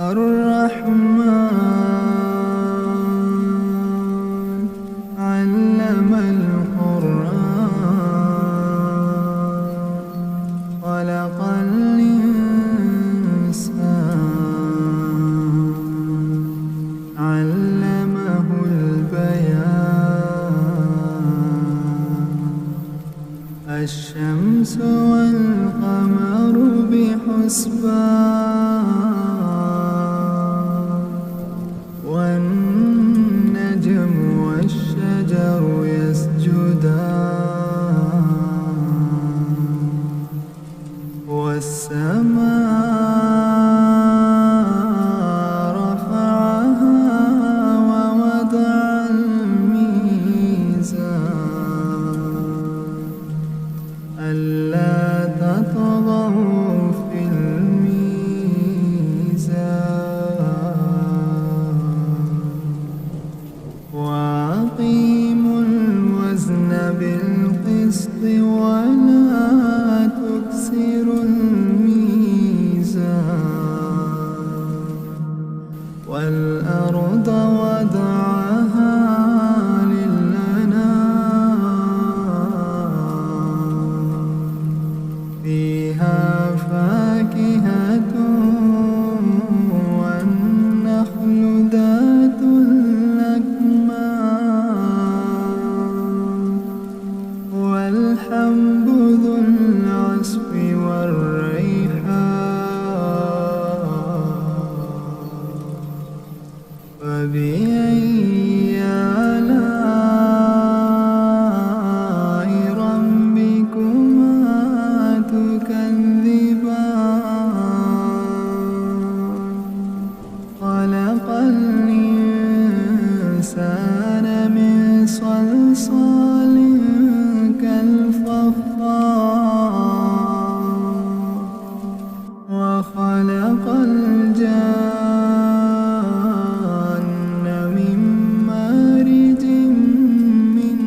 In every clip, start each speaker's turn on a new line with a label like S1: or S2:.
S1: الرحمن علم القرآن خلق الإنسان علمه البيان الشمس والقمر بحسبان والنجم والشجر يسجدان والسماء رفعها ووضع الميزان ألا تطغوا في الميزان وأقيموا الوزن بالقسط ولا تكسروا الميزان والأرض وضعها للأنام فيها فاكهة والنخل ذات الأكمام والحب ذو العصف والريحان فبأي آلاء ربكما تكذبان خلق الإنسان من صلصال كالفخار وخلق الجان من مارج من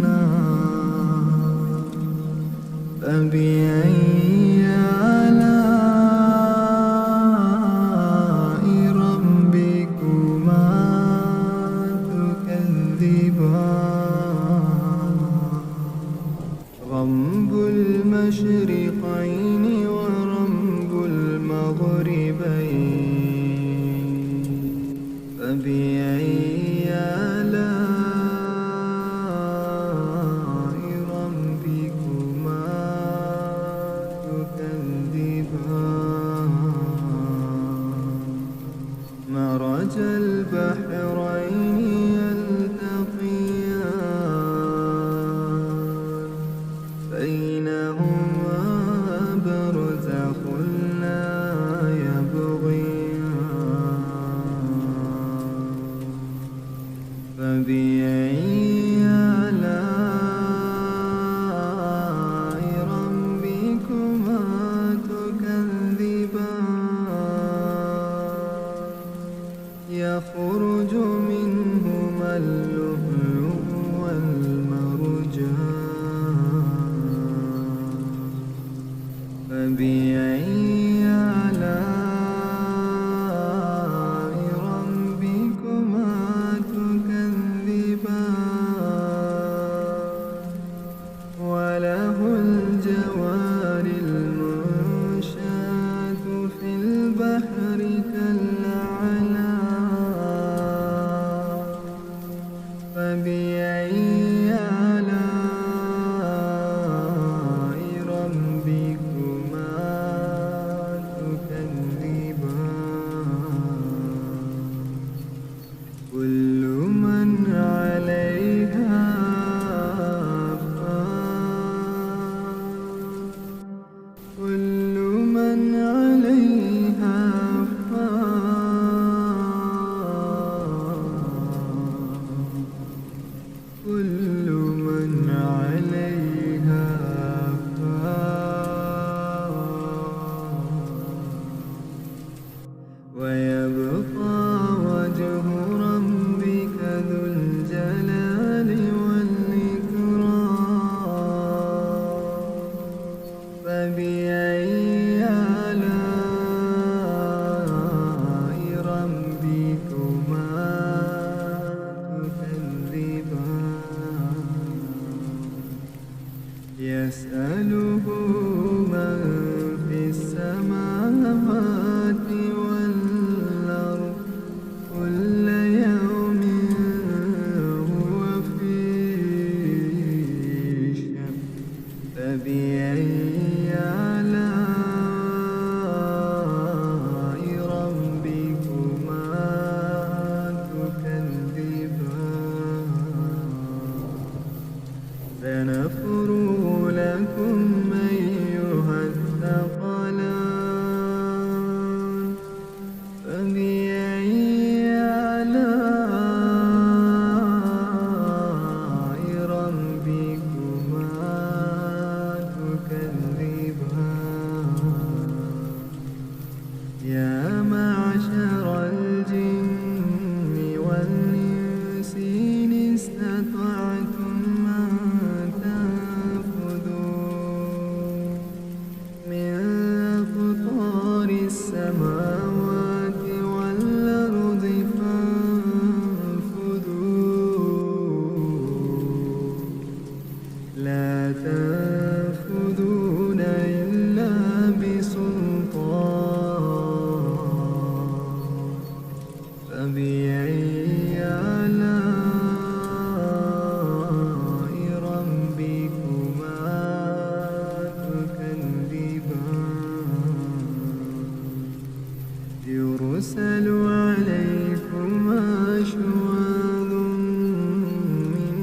S1: نار فبأي آلاء ربكما تكذبان رب المشرقين ورب المغربين فبأي آلاء ربكما تكذبان مرج البحرين يلتقيان بينهما برزخ لا يبغيان فبأي آلاء ربكما تكذبان يخرج منهما اللؤلؤ والمرجان فبأي آلاء ربكما تكذبان وله الجوار المنشآت في البحر كالأعلام فبأي آلاء ربكما تكذبان كل من عليها فان كل من عليها فان كل من عليها فان ويبقى وجه ربك ذو الجلال والإكرام فبأي آلاء معشر الجن والإنس إن استطعتم أن تنفذوا من أقطار السماوات والأرض فانفذوا لا تنفذون إلا بسلطان فبأي آلاء ربكما تكذبان يرسل عليكما شواظ من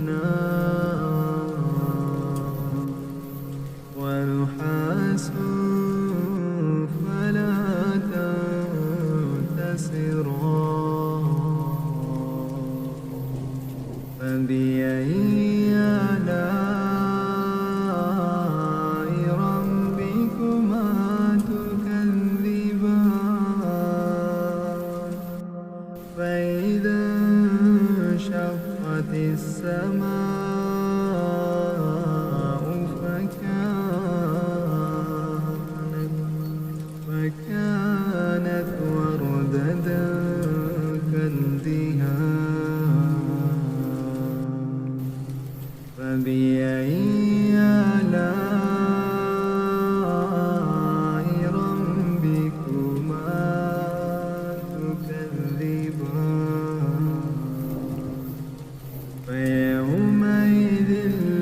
S1: نار ونحاس فلا تنتصران فبأي آلاء ربكما تكذبان فإذا انشقت السماء فكانت وردة كالدهان فبأي آلاء ربكما تكذبان فيومئذ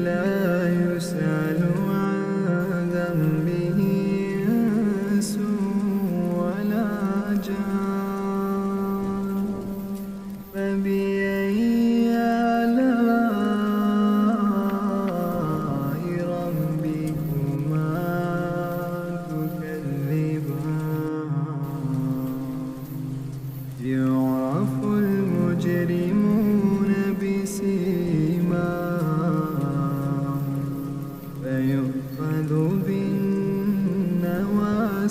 S1: لا يسأل عن ذنبه إنس ولا جان فبأي آلاء ربكما تكذبان يعرف المجرمون بسيماهم فيؤخذ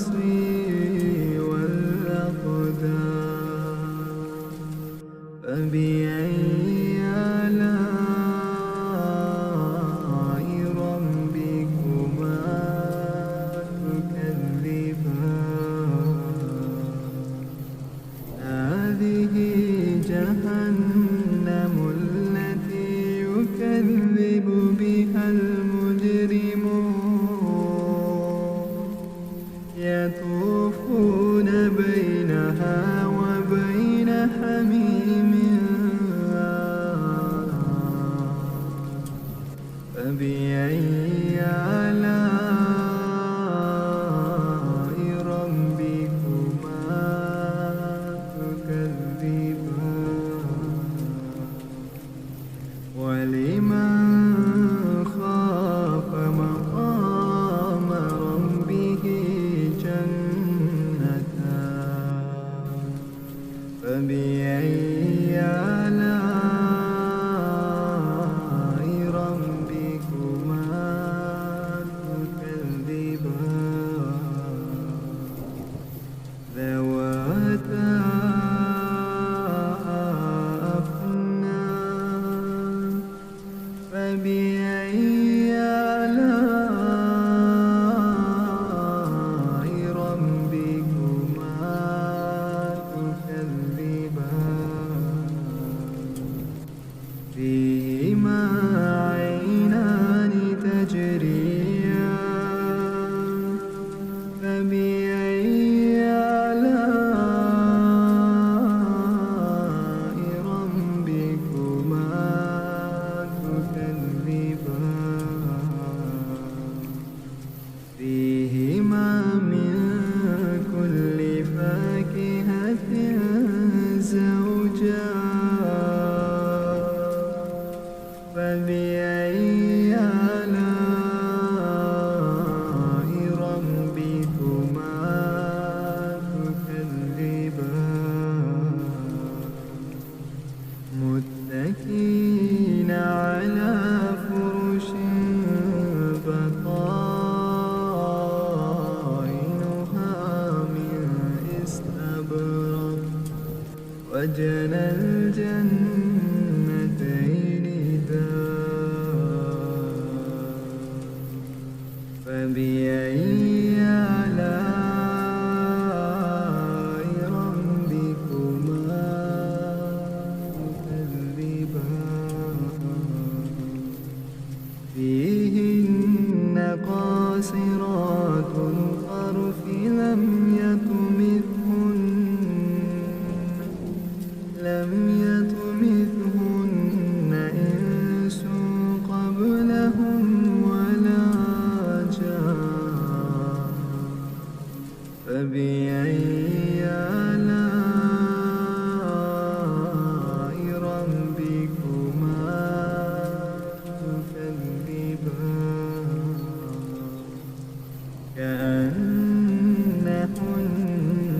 S1: بالنواصي والأقدام فبأي آلاء ربكما تكذبان هذه جهنم التي يكذب بها المجرمون يطوفون بينها وبين حميم فبأي آلاء ربكما تكذبان ولمن خاف مقام ربه جنتان فبأي آلاء ربكما تكذبان ذواتا أفنان فبأي آلاء ربكما تكذبان فيهما عينان تجريان فبأي آلاء وجنى الجنتين دار. فبأي آلاء ربكما تكذبان. فيهن قاصرات الطرف لم يطمثهن إنس قبلهم ولا جان. فبأي آلاء ربكما تكذبان. كأنهن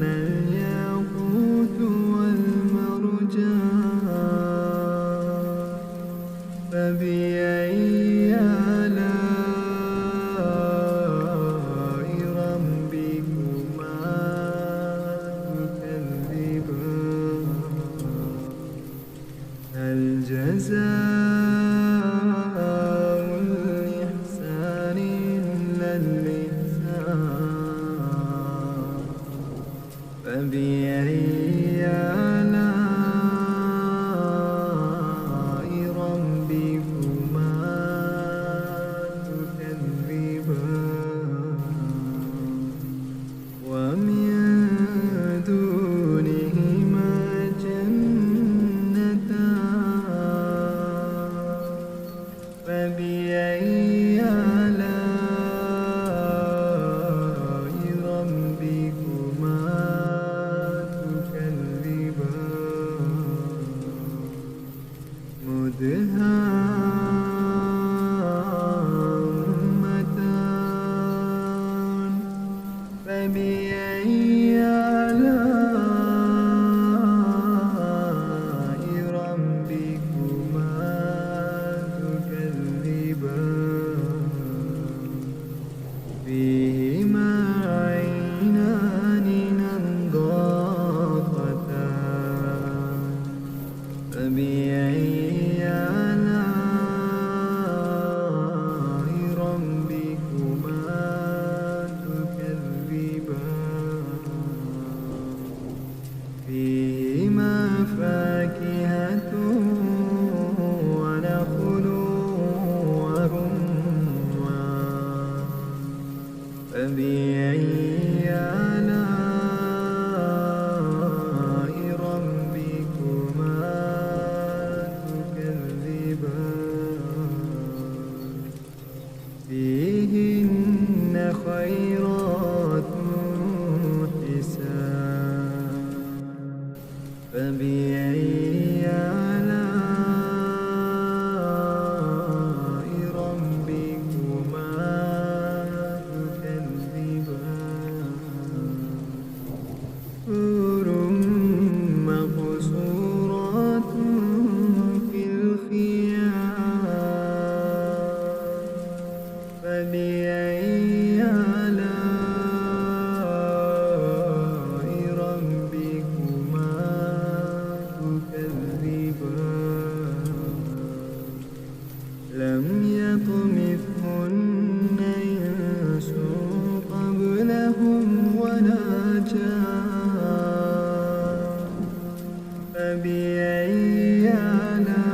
S1: الياقوت والمرجان. فبأي آلاء ربكما تكذبان. هل جزاء الإحسان إلا الإحسان. فبأي آلاء ربكما تكذبان. ومن دونهما جنتان. فبأي آلاء ربكما تكذبان. مدهامتان. فبأي آلاء ربكما تكذبان. فيهما عينان نضاختان. فبأي آلاء ربكما تكذبان. فيهما فاكهة ونخل ورمان. فبأي آلاء ربكما تكذبان. فيهن خيرات حسان. فبأي آلاء ربكما تكذبان. حور مقصورات في الخيام. فبأي آلاء ربكما تكذبان. لم يطمثهن إنس قبلهم ولا جان. فبأي آلاء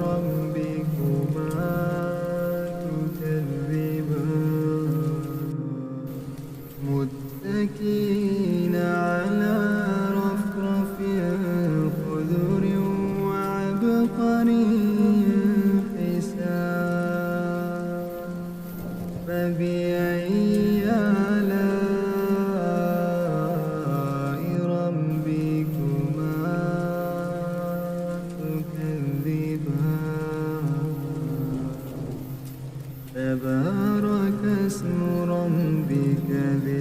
S1: ربكما تكذبان. متكئين على رفرف خضر وعبقري حسان. فبأي آلاء ربكما تكذبان. تبارك اسم ربك ذي